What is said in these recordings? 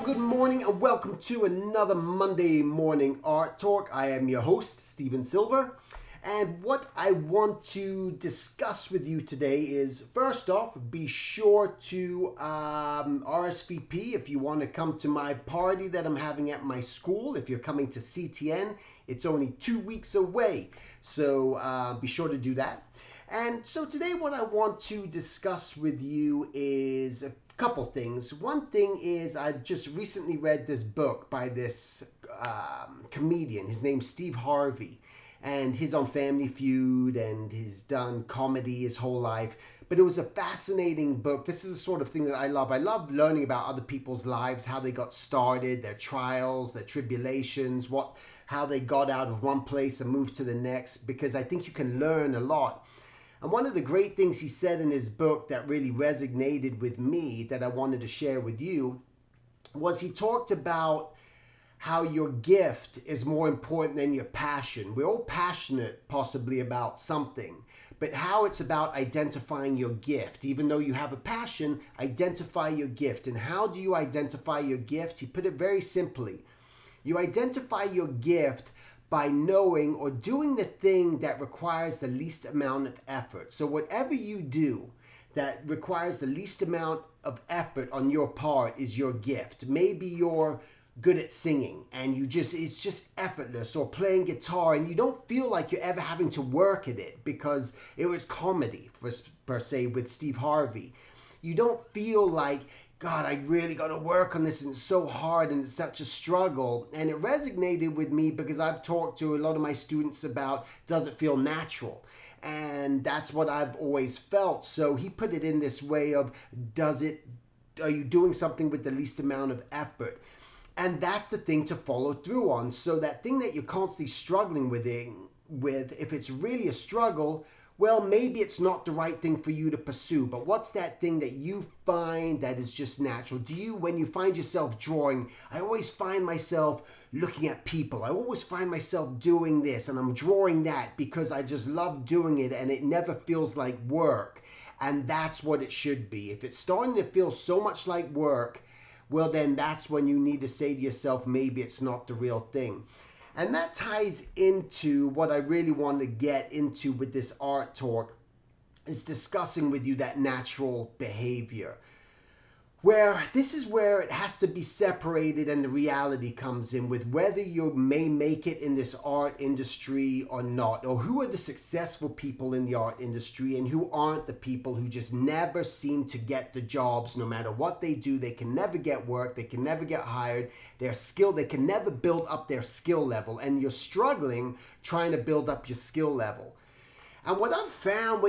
good morning and welcome to another Monday morning art talk. I am your host, Steven Silver, and what I want to discuss with you today is, first off, be sure to RSVP if you want to come to my party that I'm having at my school. If you're coming to CTN, it's only 2 weeks away, so be sure to do that. And so today what I want to discuss with you is a couple things. One thing is I just recently read this book by this comedian. His name's Steve Harvey, and he's on Family Feud and he's done comedy his whole life. But it was a fascinating book. This is the sort of thing that I love. I love learning about other people's lives, how they got started, their trials, their tribulations, how they got out of one place and moved to the next, because I think you can learn a lot. And one of the great things he said in his book that really resonated with me that I wanted to share with you was he talked about how your gift is more important than your passion. We're all passionate possibly about something, but how it's about identifying your gift. Even though you have a passion, identify your gift. And how do you identify your gift? He put it very simply. You identify your gift by knowing or doing the thing that requires the least amount of effort. So whatever you do that requires the least amount of effort on your part is your gift. Maybe you're good at singing and it's just effortless, or playing guitar and you don't feel like you're ever having to work at it because it was comedy per se with Steve Harvey. You don't feel like, God, I really got to work on this and it's so hard and it's such a struggle. And it resonated with me because I've talked to a lot of my students about, does it feel natural? And that's what I've always felt. So he put it in this way of, are you doing something with the least amount of effort? And that's the thing to follow through on. So that thing that you're constantly struggling with, if it's really a struggle, well, maybe it's not the right thing for you to pursue, but what's that thing that you find that is just natural? When you find yourself drawing, I always find myself looking at people. I always find myself doing this and I'm drawing that because I just love doing it and it never feels like work. And that's what it should be. If it's starting to feel so much like work, well, then that's when you need to say to yourself, maybe it's not the real thing. And that ties into what I really want to get into with this art talk, is discussing with you that natural behavior. Where this is where it has to be separated and the reality comes in with whether you may make it in this art industry or not, or who are the successful people in the art industry and who aren't the people who just never seem to get the jobs. No matter what they do, they can never get work, they can never get hired, they can never build up their skill level, and you're struggling trying to build up your skill level. And what I've found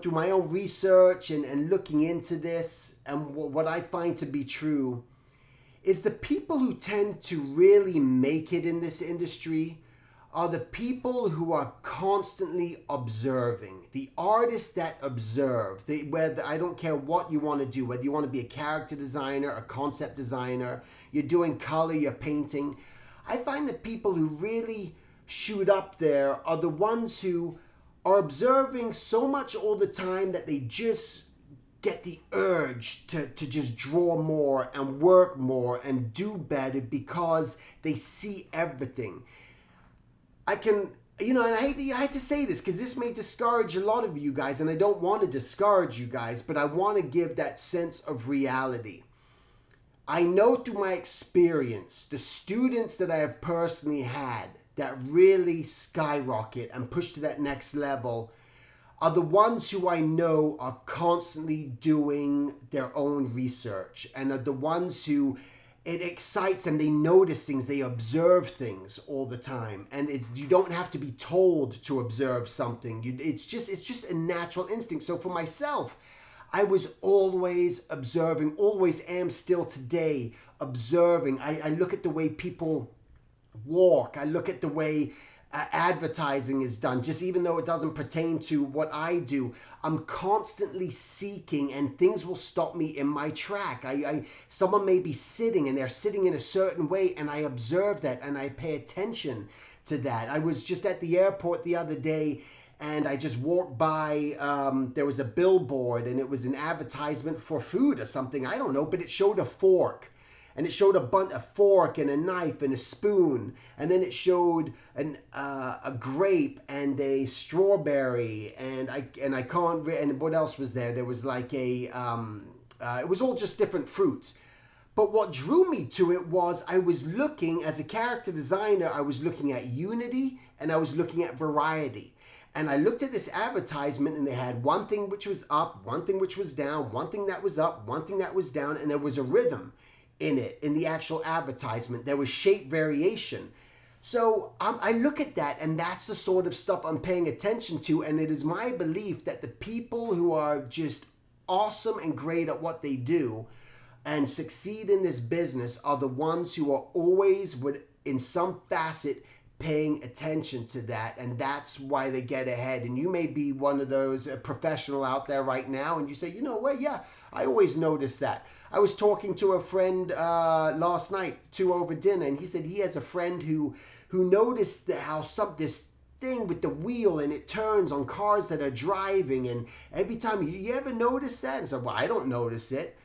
through my own research and looking into this, and what I find to be true, is the people who tend to really make it in this industry are the people who are constantly observing. The artists that observe. Whether I don't care what you want to do, whether you want to be a character designer, a concept designer, you're doing color, you're painting. I find that people who really shoot up there are the ones who are observing so much all the time that they just get the urge to just draw more and work more and do better because they see everything. And I hate to say this because this may discourage a lot of you guys, and I don't want to discourage you guys, but I want to give that sense of reality. I know through my experience, the students that I have personally had that really skyrocket and push to that next level are the ones who I know are constantly doing their own research, and are the ones who it excites them. They notice things, they observe things all the time, and you don't have to be told to observe something. It's just a natural instinct. So for myself, I was always observing, always am still today observing. I look at the way people walk. I look at the way advertising is done, just even though it doesn't pertain to what I do. I'm constantly seeking, and things will stop me in my track. Someone may be sitting and they're sitting in a certain way, and I observe that and I pay attention to that. I was just at the airport the other day and I just walked by, there was a billboard and it was an advertisement for food or something, I don't know, but it showed a fork. and it showed a fork and a knife and a spoon, and then it showed a grape and a strawberry, and I can't and what else was there? There was like it was all just different fruits. But what drew me to it was I was looking, as a character designer, I was looking at unity and I was looking at variety. And I looked at this advertisement and they had one thing which was up, one thing which was down, one thing that was up, one thing that was down, and there was a rhythm in it, in the actual advertisement. There was shape variation. So I look at that, and that's the sort of stuff I'm paying attention to. And it is my belief that the people who are just awesome and great at what they do and succeed in this business are the ones who are always, in some facet, paying attention to that, and that's why they get ahead. And you may be one of those, a professional out there right now, and you say, you know what, yeah, I always notice that. I was talking to a friend last night, over dinner, and he said he has a friend who noticed how this thing with the wheel and it turns on cars that are driving, and every time, you ever notice that? And I said, well, I don't notice it.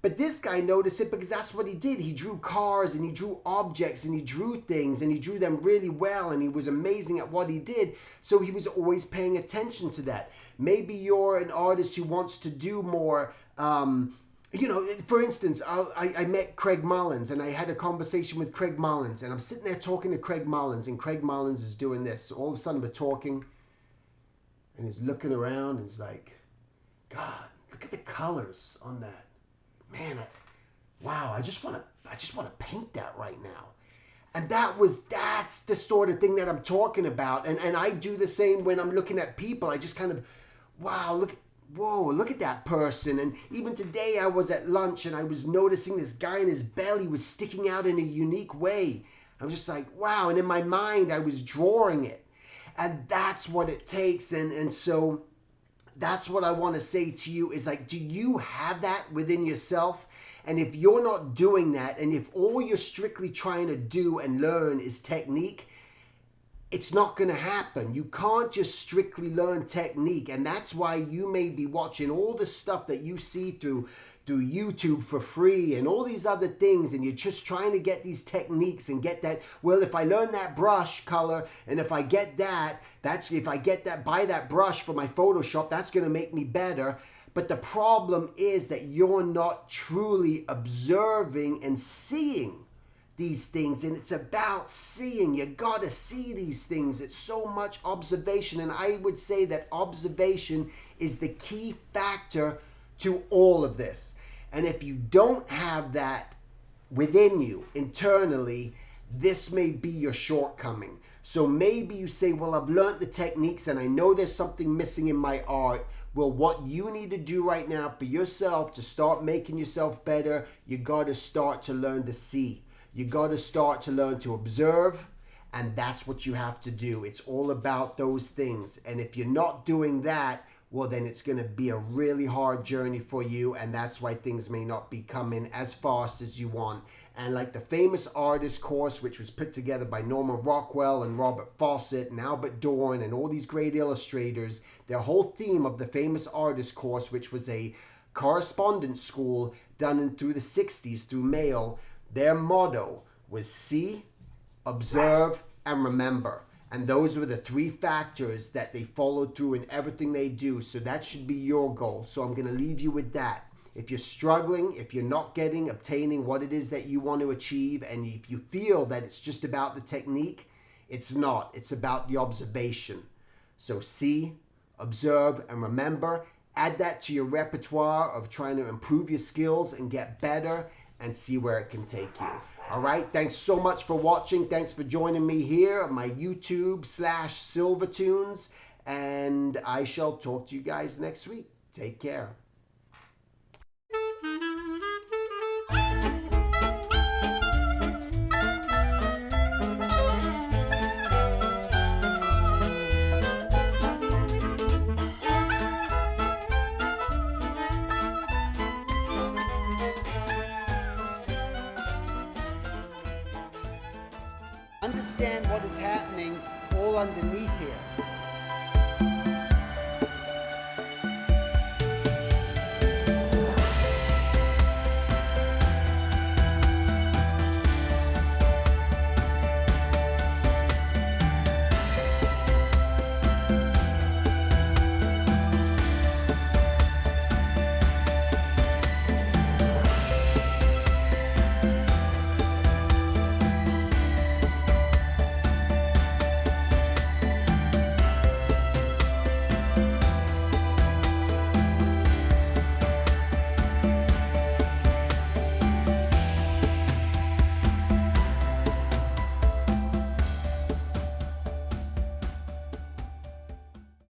But this guy noticed it because that's what he did. He drew cars and he drew objects and he drew things and he drew them really well, and he was amazing at what he did. So he was always paying attention to that. Maybe you're an artist who wants to do more. For instance, I met Craig Mullins, and I had a conversation with Craig Mullins, and I'm sitting there talking to Craig Mullins, and Craig Mullins is doing this. All of a sudden we're talking, and he's looking around, and he's like, God, look at the colors on that. Man, wow, I just want to paint that right now. And that's the sort of thing that I'm talking about. And I do the same when I'm looking at people. I just kind of, wow, look at that person. And even today I was at lunch and I was noticing this guy, and his belly was sticking out in a unique way. I was just like, wow. And in my mind, I was drawing it. And that's what it takes. And so that's what I want to say to you is, like, do you have that within yourself? And if you're not doing that, and if all you're strictly trying to do and learn is technique, it's not going to happen. You can't just strictly learn technique. And that's why you may be watching all the stuff that you see through YouTube for free and all these other things, and you're just trying to get these techniques and get that, well, if I learn that brush color, and if I get that, buy that brush for my Photoshop, that's going to make me better. But the problem is that you're not truly observing and seeing these things, and it's about seeing. You gotta see these things. It's so much observation, and I would say that observation is the key factor to all of this. And if you don't have that within you internally, this may be your shortcoming. So maybe you say, well, I've learned the techniques and I know there's something missing in my art. Well, what you need to do right now for yourself to start making yourself better, you got to start to learn to see. You got to start to learn to observe, and that's what you have to do. It's all about those things. And if you're not doing that, well, then it's going to be a really hard journey for you, and that's why things may not be coming as fast as you want. And like the famous artist course, which was put together by Norman Rockwell and Robert Fawcett and Albert Dorn and all these great illustrators, their whole theme of the famous artist course, which was a correspondence school done through the 60s through mail, their motto was see, observe, and remember. And those were the three factors that they followed through in everything they do. So that should be your goal. So I'm going to leave you with that. If you're struggling, if you're not obtaining what it is that you want to achieve, and if you feel that it's just about the technique, it's not. It's about the observation. So see, observe, and remember. Add that to your repertoire of trying to improve your skills and get better, and see where it can take you. All right, thanks so much for watching. Thanks for joining me here on my YouTube/Silvertunes, and I shall talk to you guys next week. Take care. Understand what is happening all underneath here.